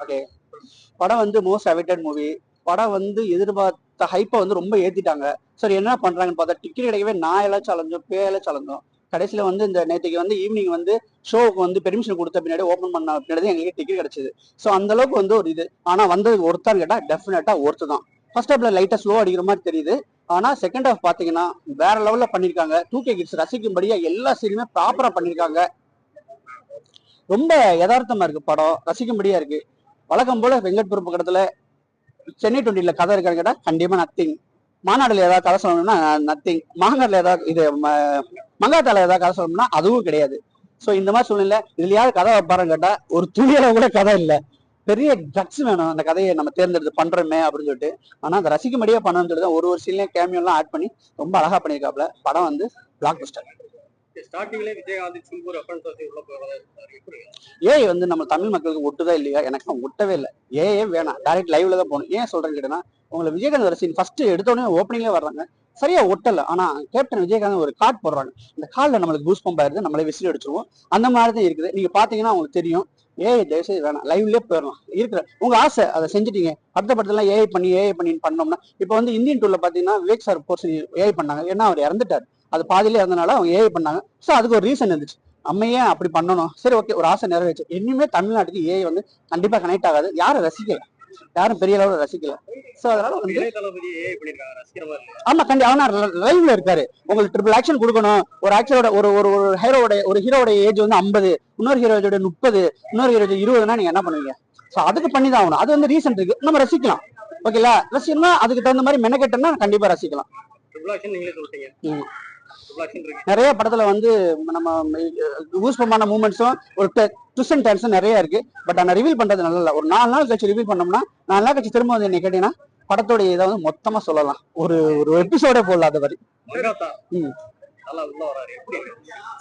Okay, படம் வந்து most awaited movie. படம் வந்து எதிர்பார்த்த ஹைப்பை வந்து ரொம்ப ஏத்திட்டாங்க. சரி என்ன பண்றாங்கன்னு பார்த்தா டிக்கெட் கிடைக்கவே நான் எல்லாம் அலைஞ்சோம், பேயெல்லாம் அலைஞ்சோம். கடைசியில வந்து இந்த நேற்றுக்கு வந்து ஈவினிங் வந்து ஷோவுக்கு வந்து பெர்மிஷன் கொடுத்த பின்னாடி ஓப்பன் பண்ண பின்னாடி எங்களுக்கு டிக்கெட் கிடைச்சது. ஸோ அந்த அளவுக்கு வந்து ஒரு இது. ஆனா வந்தது ஒருத்தான்னு கேட்டா டெஃபினட்டா ஒருத்து தான். ஃபர்ஸ்ட் ஹாப்ல லைட்டா ஸ்லோ அடிக்கிற மாதிரி தெரியுது. ஆனா செகண்ட் ஹாஃப் பாத்தீங்கன்னா வேற லெவல்ல பண்ணிருக்காங்க. 2K கிட்ஸ் ரசிக்கும்படியா எல்லா சீனுமே ப்ராப்பரா பண்ணிருக்காங்க. ரொம்ப யதார்த்தமா இருக்கு படம், ரசிக்கும்படியா இருக்கு. வழக்கம் போல வெங்கட் பிரபு படத்துல சென்னை 20ல கதை இருக்கான்னு கேட்டா கண்டிப்பா நத்திங். மாநாடுல ஏதாவது கதை சொல்லணும்னா நத்திங். மாநாடுல ஏதாவது இது மங்காத்தால ஏதாவது கதை சொல்லணும்னா அதுவும் கிடையாது. ஸோ இந்த மாதிரி சூழ்நிலை இதுல யாரு கதை வைப்பாருன்னு கேட்டா ஒரு துணியில கூட கதை இல்லை. பெரிய கட்ஸ் வேணும் அந்த கதையை நம்ம தேர்ந்தெடுத்து பண்றோமே அப்படின்னு சொல்லிட்டு. ஆனா அந்த ரசிக்கும்படியா பண்ணணும்னு சொல்லிட்டு ஒரு சீன்லயும் கேமியோலாம் ஆட் பண்ணி ரொம்ப அழகா பண்ணியிருக்காப்ல. படம் வந்து பிளாக் பஸ்டர். ஸ்டார்டிங்ல விஜயகாந்த் சிம்பு ரெஃபரன்ஸ் வச்சு உள்ள போறதா ஏஐ வந்து நம்ம தமிழ் மக்களுக்கு ஒட்டுதா இல்லையா? எனக்கு ஒட்டவே இல்லை. ஏஐ வேணாம், டைரக்ட் லைவ்ல தான் போகணும். ஏன் சொல்றேன்னு கேட்டேன்னா உங்களை விஜயகாந்த் வர சீன் ஃபர்ஸ்ட் எடுத்தோடனே ஓப்பனிங்ல வர்றாங்க, சரியா ஒட்டல. ஆனா கேப்டன் விஜயகாந்த் ஒரு கார்டு போடுறாங்க, இந்த கார்டில் நம்மளுக்கு பூஸ் பம்ப் ஆயிருது, நம்மளே விசில் அடிச்சிருவோம். அந்த மாதிரி தான் இருக்குது. நீங்க பாத்தீங்கன்னா உங்களுக்கு தெரியும். ஏஐ தயவுசெய்து வேணாம், லைவ்லயே போயிடலாம். இருக்கிற உங்க ஆசை அதை செஞ்சுட்டீங்க. அடுத்த படத்துல ஏஐ பண்ணி பண்ணோம்னா இப்போ வந்து இந்தியன் டூர்ல பாத்தீங்கன்னா விவேக் சார் போர்ஷன் ஏஐ பண்ணாங்க. ஏன்னா அவர் இறந்துட்டார், அது பாதியிலே இருந்தனால அவங்க ஏஐ பண்ணாங்க. ஸோ அதுக்கு ஒரு ரீசன் இருந்துச்சு, நம்ம ஏன் அப்படி பண்ணணும். சரி ஓகே, ஒரு ஆசை நிறைவேச்சு. இனிமே தமிழ்நாட்டுக்கு ஏஐ வந்து கண்டிப்பா கனெக்ட் ஆகாது. யாரும் ரசிக்கல, யாரும் பெரிய அளவுல ரசிக்கல. சோ அதனால வந்து ஆமா கண்டிப்பா அவனா லைவ்ல இருக்காரு. உங்களுக்கு ட்ரிபிள் ஆக்ஷன் கொடுக்கணும். ஒரு ஆக்டரோட ஒரு ஒரு ஒரு ஹீரோட ஏஜ் வந்து 50, இன்னொரு ஹீரோட 30, இன்னொரு ஹீரோ 20னா நீங்க என்ன பண்ணுவீங்க? சோ அதுக்கு பண்ணி தான் ஆகணும். அது வந்து ரீசன் இருக்கு, நம்ம ரசிக்கலாம். ஓகேங்களா? ரசிக்கணும்னா அதுக்கு தகுந்த மாதிரி மெனக்கெட்டோம்னா கண்டிப்பா ரசிக்கலாம். நிறைய படத்துல வந்து நம்ம யூஸ்ஃபுல்லான மூமெண்ட்ஸும் ஒரு ட்விஸ்ட் அண்ட் டர்ன்ஸும் நிறைய இருக்கு. பட் ஆனா ரிவீல் பண்றது நல்லா இல்லை. ஒரு 4 நாள் கழிச்சு ரிவீல் பண்ணோம்னா 4 நாள் கழிச்சு திரும்ப வந்து என்ன கேட்டீங்கன்னா படத்தோடைய இதை வந்து மொத்தமா சொல்லலாம். ஒரு எபிசோடே போடல அது மாதிரி.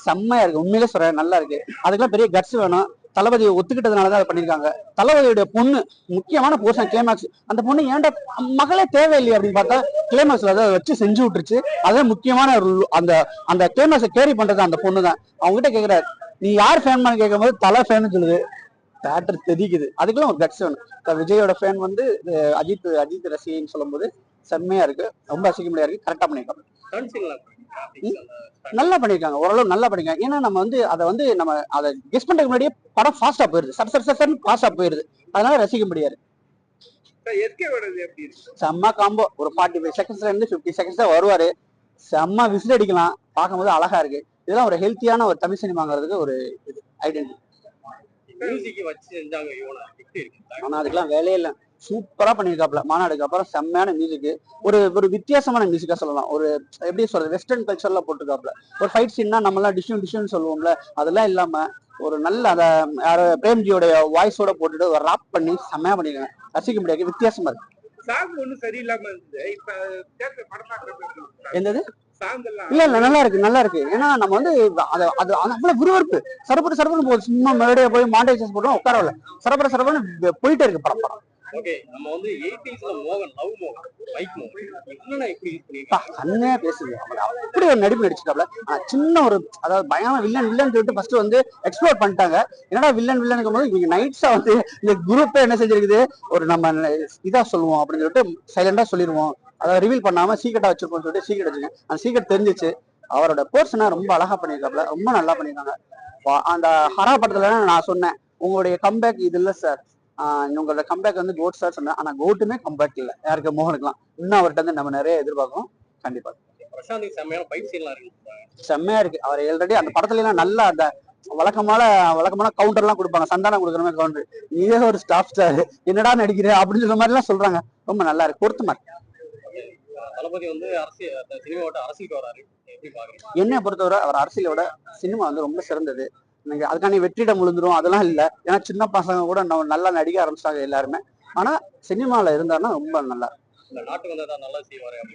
செம்மையா இருக்கு, உண்மையிலே சொல்றேன், நல்லா இருக்கு. அதுக்கெல்லாம் பெரிய கட்ஸ் வேணும். தளபதியை ஒத்துக்கிட்டதுனாலதான் அதை பண்ணிருக்காங்க. தளபதியுடைய பொண்ணு முக்கியமான போர்ஷன் கிளைமாக்ஸ். அந்த பொண்ணு ஏன்டா மகளே தேவையில்லையே அப்படின்னு பார்த்தா கிளைமாக்ஸ்ல அதை வச்சு செஞ்சு விட்டுருச்சு. அதான் முக்கியமான அந்த அந்த கிளைமாக்ஸை கேரி பண்றது அந்த பொண்ணு தான். அவங்ககிட்ட கேக்குறாரு, நீ யார் ஃபேன் கேட்கும் போது தலை ஃபேன் சொல்லுது. தேட்டர் தெரிக்குது. அதுக்கெல்லாம் ஒரு கட்ஸ் வேணும். விஜயோட ஃபேன் வந்து அஜித் ரசிகன்னு சொல்லும் போது செம்மையா இருக்கு, ரொம்ப ரசிக்க முடியாது இருக்கு. கரெக்டா பண்ணிருக்காங்க, நல்லா பண்ணிருக்காங்க, ஓரளவு நல்லா பண்ணிருக்காங்க. ஏன்னா நம்ம வந்து அதை வந்து நம்ம அதை கெஸ் பண்றதுக்கு முன்னாடியே படம் ஃபாஸ்டா போயிருது, சர் ஃபாஸ்டா போயிருது. அதனால ரசிக்க முடியாது. செம்ம காம்போ. ஒரு 45 செகண்ட்ஸ்ல இருந்து 50 செகண்ட்ஸ் தான் வருவாரு. செம்ம விசில் அடிக்கலாம், பார்க்கும்போது அழகா இருக்கு. இதெல்லாம் ஒரு ஹெல்த்தியான ஒரு தமிழ் சினிமாங்கிறதுக்கு ஒரு ஐடென்டிட்டி. ஆனா அதுக்கெல்லாம் வேலையே இல்லை, சூப்பரா பண்ணிருக்காப்ல. மாநாடுக்கு அப்புறம் செம்மையான மியூசிக், ஒரு வித்தியாசமான மியூசிக்கா சொல்லலாம். ஒரு எப்படி சொல்றது, வெஸ்டர்ன் கல்ச்சர்ல போட்டிருக்காப்ல. ஒரு ஃபைட் சீன்னா நம்ம எல்லாம் டிஷ்யூன் சொல்லுவோம்ல, அதெல்லாம் இல்லாம ஒரு நல்ல அத பிரேம்ஜியோட வாய்ஸோட போட்டுட்டு ஒரு ராப் பண்ணி செம்மையா பண்ணிருக்காங்க. ரசிக்க முடியாது, வித்தியாசமா இருக்கு. என்னது? இல்ல இல்ல, நல்லா இருக்கு, நல்லா இருக்கு. ஏன்னா நம்ம வந்து அது அவ்வளவு விறுவிறுப்பு. சரப்பட்டு போகுது. சும்மா மேடையை போய் மாண்டேஜஸ் போட்டோம் உட்காரல, சரப்பட்டு போயிட்டே இருக்கு படம். அண்ணே பேசுது, அப்படி ஒரு நடிப்பு நடிச்சிட்டாப்ல. சின்ன ஒரு அதாவது பயங்கர வில்லன் சொல்லிட்டு ஃபர்ஸ்ட் வந்து எக்ஸ்ப்ளோர் பண்ணிட்டாங்க. என்னடா வில்லனுக்கும் போது இவங்க நைட்ஸா வந்து இந்த குரூப்பே என்ன செஞ்சிருக்குது, ஒரு நம்ம இதா சொல்லுவோம் அப்படின்னு சொல்லிட்டு சைலண்டா சொல்லிடுவோம், அதை ரிவீல் பண்ணாம சீக்கிரட்டா வச்சிருப்போம் சொல்லிட்டு சீக்கிரம் வச்சுங்க. அந்த சீக்கிரம் தெரிஞ்சிச்சு. அவரோட போர்ஷனை ரொம்ப அழகா பண்ணியிருக்காப்ல, ரொம்ப நல்லா பண்ணியிருக்காங்க. அந்த ஹரா படத்துல நான் சொன்னேன் உங்களுடைய கம்பேக் இது இல்ல சார், உங்களோட கம்பேக் வந்து கோட் சார் சொன்னேன். ஆனா கோட்டுமே கம்பேக் இல்லை யாருக்கு, மோகனுக்குலாம். இன்னும் அவர்கிட்ட வந்து நம்ம நிறைய எதிர்பார்க்கணும். கண்டிப்பா செம்மையா இருக்கு. அவர் ஆல்ரெடி அந்த படத்துல எல்லாம் நல்லா அந்த வழக்கமான கவுண்டர் எல்லாம் கொடுப்பாங்க, சந்தானம் கொடுக்குற மாதிரி கவுண்டர். இதே ஒரு ஸ்டாப் ஸ்டார் என்னடா நடிக்கிற அப்படின்னு சொல்ற மாதிரி எல்லாம் சொல்றாங்க. ரொம்ப நல்லா இருக்கு, பொருத்தமா இருக்கு. என்னை பொறுத்தவரை அவர் அரசியலோட சினிமா வந்து ரொம்ப சிறந்தது. அதுக்கான வெற்றிடம் விழுந்துரும் அதெல்லாம் இல்லை. ஏன்னா சின்ன பசங்க கூட நல்லா நடிக்க ஆரம்பிச்சிட்டாங்க எல்லாருமே. ஆனா சினிமால இருந்தாருன்னா ரொம்ப நல்லா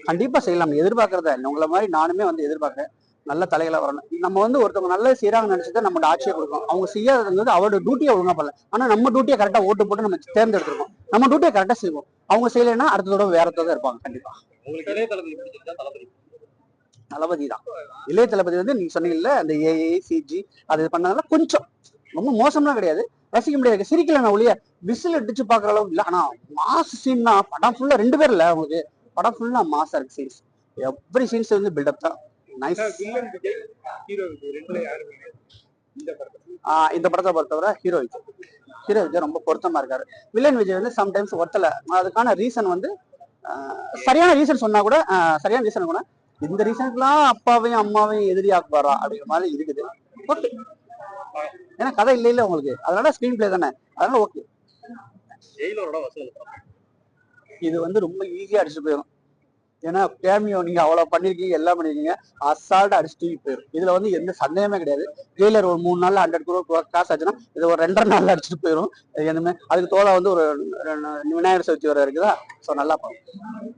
கண்டிப்பா செய்யலாம். எதிர்பார்க்கறத உங்களை மாதிரி நானுமே வந்து எதிர்பார்க்கிறேன். நல்ல தலைகளா வரணும். நம்ம வந்து ஒருத்தவங்க நல்லது செய்யறாங்கன்னு நினைச்சதை நம்ம ஆட்சியை கொடுக்கணும். அவங்க செய்யாதது அவரோட டியூட்டியை ஒழுங்கா பண்ணல. ஆனா நம்ம டியூட்டியை கரெக்டா ஓட்டு போட்டு நம்ம தேர்ந்தெடுத்திருக்கோம். நம்ம டியூட்டியை கரெக்டா செய்வோம். அவங்க செய்யலைன்னா அடுத்த தடவை வேற தடவை இருப்பாங்க. கண்டிப்பா தளபதி தான். இளைய தளபதி வந்து நீங்க சொன்னீங்கல்ல அந்த ஏஐ சிஜி அது பண்ணதுல கொஞ்சம் ரொம்ப மோசம்லாம் கிடையாது, ரசிக்க முடியாது, சிரிக்கல நான் ஒழிய விசில் அடிச்சு பாக்குற அளவுக்கு இல்ல. ஆனா மாஸ் சீன்னா படம் ஃபுல்லா 2 பேர் இல்ல உங்களுக்கு, படம் ஃபுல்லா மாசா இருக்கு சீன்ஸ். எவ்ரி சீன்ஸ் வந்து பில்டப் தான். Nice. Villain Vijay, hero Vijay ரெண்டுல யாரு இந்த படத்துல? இந்த படத்தை பொறுத்தவரை ஹீரோ விஜய். ஹீரோ விஜய் ரொம்ப பொருத்தமா இருக்காரு. வில்லன் விஜய் வந்து சம்டைம்ஸ் ஒருத்தல. அதுக்கான ரீசன் வந்து சரியான ரீசன் சொன்னா கூட சரியான ரீசன் கூட இந்த ரீசனுக்குலாம் அப்பாவையும் அம்மாவையும் எதிரியாக்குவாரா அப்படிங்கிற மாதிரி இருக்குது. ஓகே, ஏன்னா கதை இல்ல உங்களுக்கு, அதனால ஸ்கிரீன் பிளே தானே, அதனால ஓகே. ஜெயிலரோட வசூல் இது வந்து ரொம்ப ஈஸியா அடிச்சுட்டு போயிடும். ஏன்னா கேமியோ நீங்க அவ்வளவு பண்ணிருக்கீங்க, எல்லாம் பண்ணிருக்கீங்க, அசால்ட்டா அடிச்சு தூக்கி போயிடும். இதுல வந்து எந்த சந்தேகமே கிடையாது. ஜெயிலர் ஒரு 3 நாள்ல 100 crore காசு ஆச்சுன்னா இது ஒரு 2.5 நாள்ல அடிச்சுட்டு போயிடும். எதுவுமே அதுக்கு தோதா வந்து ஒரு விநாயகர் சதுர்த்தி வர இருக்குதா, ஸோ நல்லா பார்க்கும்.